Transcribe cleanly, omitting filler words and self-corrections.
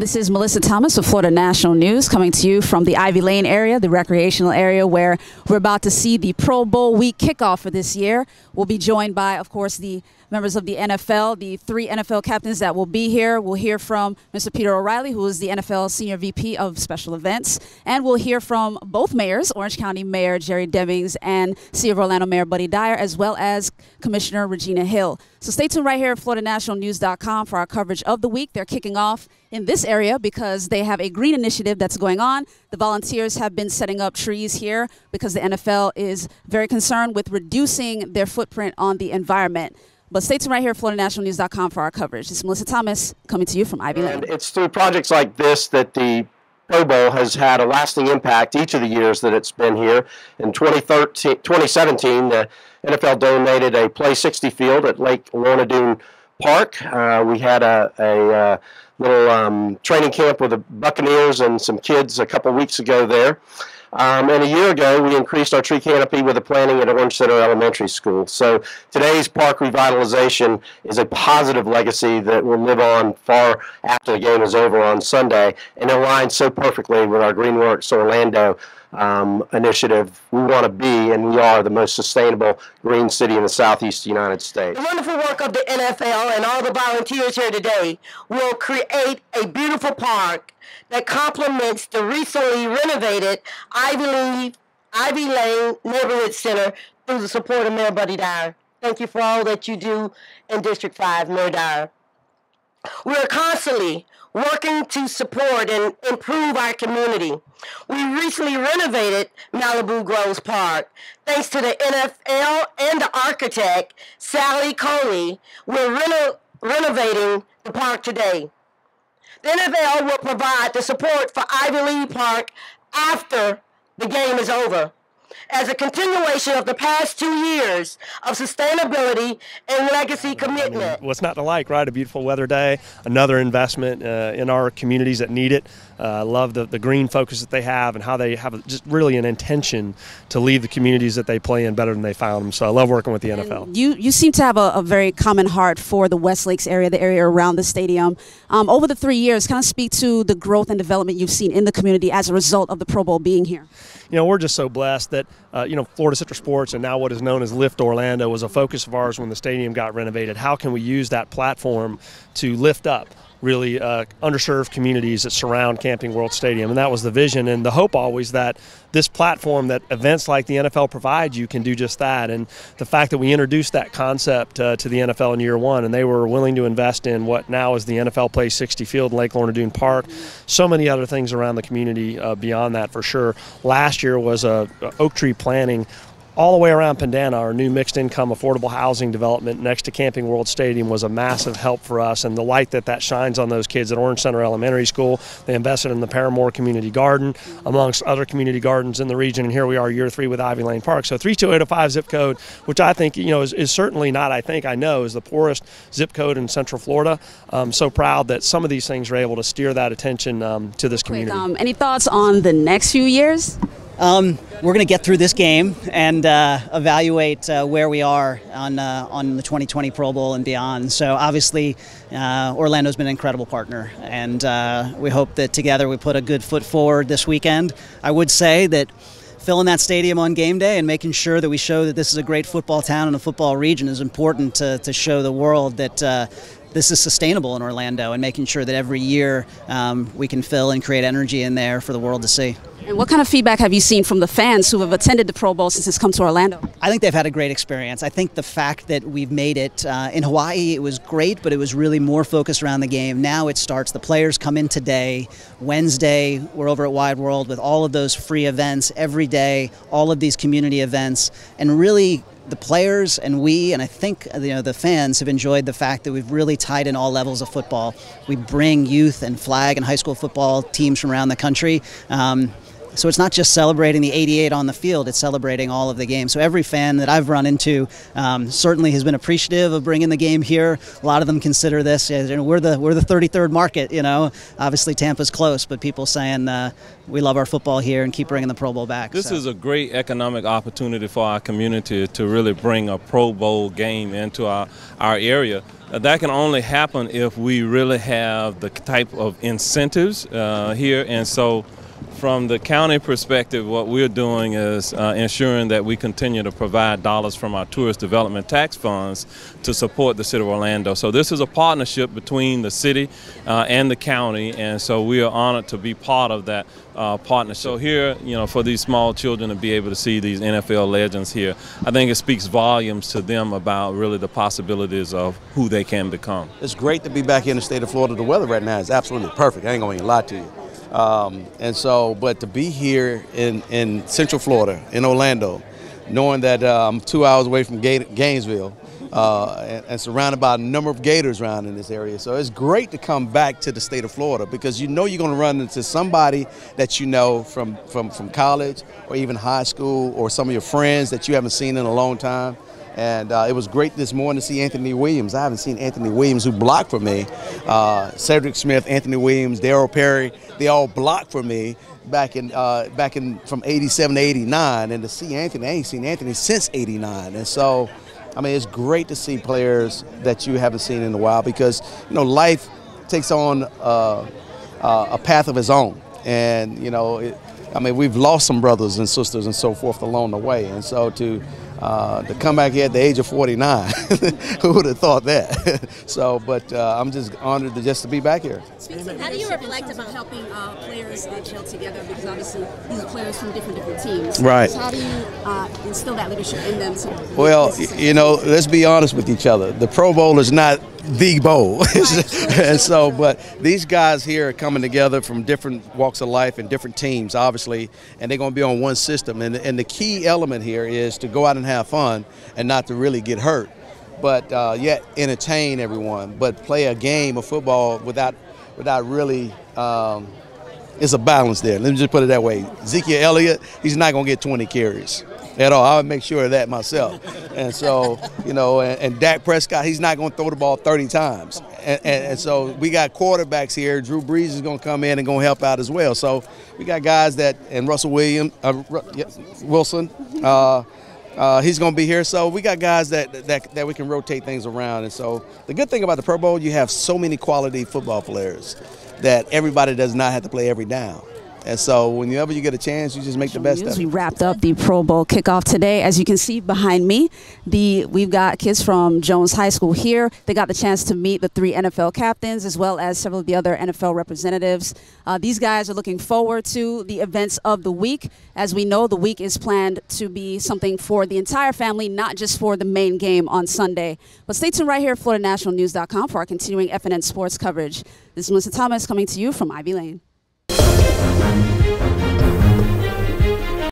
This is Mellissa Thomas of Florida National News coming to you from the Ivy Lane area, the recreational area where we're about to see the Pro Bowl week kickoff for this year. We'll be joined by, of course, the members of the NFL, the 3 NFL captains that will be here. We'll hear from Mr. Peter O'Reilly, who is the NFL Senior VP of Special Events. And we'll hear from both mayors, Orange County Mayor Jerry Demings and City of Orlando Mayor Buddy Dyer, as well as Commissioner Regina Hill. So stay tuned right here at FloridaNationalNews.com for our coverage of the week. They're kicking off in this area because they have a green initiative that's going on. The volunteers have been setting up trees here because the NFL is very concerned with reducing their footprint on the environment. But stay tuned right here at FloridaNationalNews.com for our coverage. This is Mellissa Thomas coming to you from Ivy Lane. And it's through projects like this that the Pro Bowl has had a lasting impact each of the years that it's been here. In 2017, the NFL donated a Play 60 field at Lake Lornadoone Park. We had a little training camp with the Buccaneers and some kids a couple weeks ago there. And a year ago, we increased our tree canopy with the planting at Orange Center Elementary School. So today's park revitalization is a positive legacy that will live on far after the game is over on Sunday, and it aligns so perfectly with our Greenworks Orlando initiative. We want to be, and we are, the most sustainable green city in the southeast United States. The wonderful work of the NFL and all the volunteers here today will create a beautiful park that complements the recently renovated Ivy Lane Neighborhood Center through the support of Mayor Buddy Dyer. Thank you for all that you do in District 5, Mayor Dyer. We are constantly working to support and improve our community. We recently renovated Malibu Groves Park. Thanks to the NFL and the architect, Sally Coney, we're renovating the park today. The NFL will provide the support for Ivy Lane Park after the game is over, as a continuation of the past 2 years of sustainability and legacy commitment. What's not to like, right? A beautiful weather day, another investment in our communities that need it. I love the green focus that they have and how they have just really an intention to leave the communities that they play in better than they found them. So I love working with the NFL. You seem to have a very common heart for the West Lakes area, the area around the stadium. Over the 3 years, kind of speak to the growth and development you've seen in the community as a result of the Pro Bowl being here. You know, we're just so blessed that, Florida Citrus Sports and now what is known as Lift Orlando was a focus of ours when the stadium got renovated. How can we use that platform to lift up really underserved communities that surround Camping World Stadium? And that was the vision and the hope always, that this platform that events like the NFL provide you can do just that. And the fact that we introduced that concept to the NFL in year one, and they were willing to invest in what now is the NFL Play 60 field in Lake Lornadoone Park, so many other things around the community beyond that for sure. Last year was a oak tree planting all the way around Pandana. Our new mixed-income affordable housing development next to Camping World Stadium was a massive help for us, and the light that shines on those kids at Orange Center Elementary School. They invested in the Paramore Community Garden, amongst other community gardens in the region, and here we are year 3 with Ivy Lane Park. So 32805 zip code, which I think is certainly not, I know is the poorest zip code in Central Florida. I'm so proud that some of these things are able to steer that attention to this community. Any thoughts on the next few years? We're going to get through this game and evaluate where we are on the 2020 Pro Bowl and beyond. So obviously, Orlando's been an incredible partner, and we hope that together we put a good foot forward this weekend. I would say that filling that stadium on game day and making sure that we show that this is a great football town and a football region is important to show the world that this is sustainable in Orlando, and making sure that every year we can fill and create energy in there for the world to see. And what kind of feedback have you seen from the fans who have attended the Pro Bowl since it's come to Orlando? I think they've had a great experience. I think the fact that we've made it in Hawaii, it was great, but it was really more focused around the game. Now it starts. The players come in today. Wednesday, we're over at Wide World with all of those free events every day, all of these community events, and really the players and we, and I think the fans have enjoyed the fact that we've really tied in all levels of football. We bring youth and flag and high school football teams from around the country. So it's not just celebrating the 88 on the field, it's celebrating all of the games. So every fan that I've run into certainly has been appreciative of bringing the game here. A lot of them consider this, we're the 33rd market, Obviously Tampa's close, but people saying we love our football here and keep bringing the Pro Bowl back. This is a great economic opportunity for our community to really bring a Pro Bowl game into our area. that can only happen if we really have the type of incentives here. And so from the county perspective, what we're doing is ensuring that we continue to provide dollars from our tourist development tax funds to support the city of Orlando. So this is a partnership between the city and the county, and so we are honored to be part of that partnership. So here, you know, for these small children to be able to see these NFL legends here, I think it speaks volumes to them about really the possibilities of who they can become. It's great to be back here in the state of Florida. The weather right now is absolutely perfect. I ain't gonna lie to you. And so, but to be here in Central Florida, in Orlando, knowing that I'm 2 hours away from Gainesville, and surrounded by a number of Gators around in this area. So it's great to come back to the state of Florida because you know you're going to run into somebody that you know from college or even high school, or some of your friends that you haven't seen in a long time. And it was great this morning to see Anthony Williams. I haven't seen Anthony Williams, who blocked for me. Cedric Smith, Anthony Williams, Darryl Perry, they all blocked for me back in from 87 to 89. And to see Anthony, I ain't seen Anthony since 89. And so, I mean, it's great to see players that you haven't seen in a while because, you know, life takes on a path of its own. And, you know, I mean, we've lost some brothers and sisters and so forth along the way. And so to come back here at the age of 49, who would have thought that? So, but I'm just honored to be back here. How do you reflect about helping players gel together? Because obviously these are players from different teams. Right. So how do you instill that leadership in them? Well, you know, let's be honest with each other. The Pro Bowl is not the bowl. And so, but these guys here are coming together from different walks of life and different teams, obviously, and they're going to be on one system. And the key element here is to go out and have fun and not to really get hurt, but yet entertain everyone, but play a game of football without really, it's a balance there. Let me just put it that way. Ezekiel Elliott, he's not going to get 20 carries at all. I would make sure of that myself. And so, you know, and Dak Prescott, he's not going to throw the ball 30 times. And so we got quarterbacks here. Drew Brees is going to come in and going to help out as well. So we got guys that, and Russell Wilson, he's going to be here. So we got guys that we can rotate things around. And so the good thing about the Pro Bowl, you have so many quality football players that everybody does not have to play every down. And so whenever you get a chance, you just make the best of it. We wrapped up the Pro Bowl kickoff today. As you can see behind me, we've got kids from Jones High School here. They got the chance to meet the 3 NFL captains as well as several of the other NFL representatives. These guys are looking forward to the events of the week. As we know, the week is planned to be something for the entire family, not just for the main game on Sunday. But stay tuned right here at FloridaNationalNews.com for our continuing FNN sports coverage. This is Mellissa Thomas coming to you from Ivy Lane.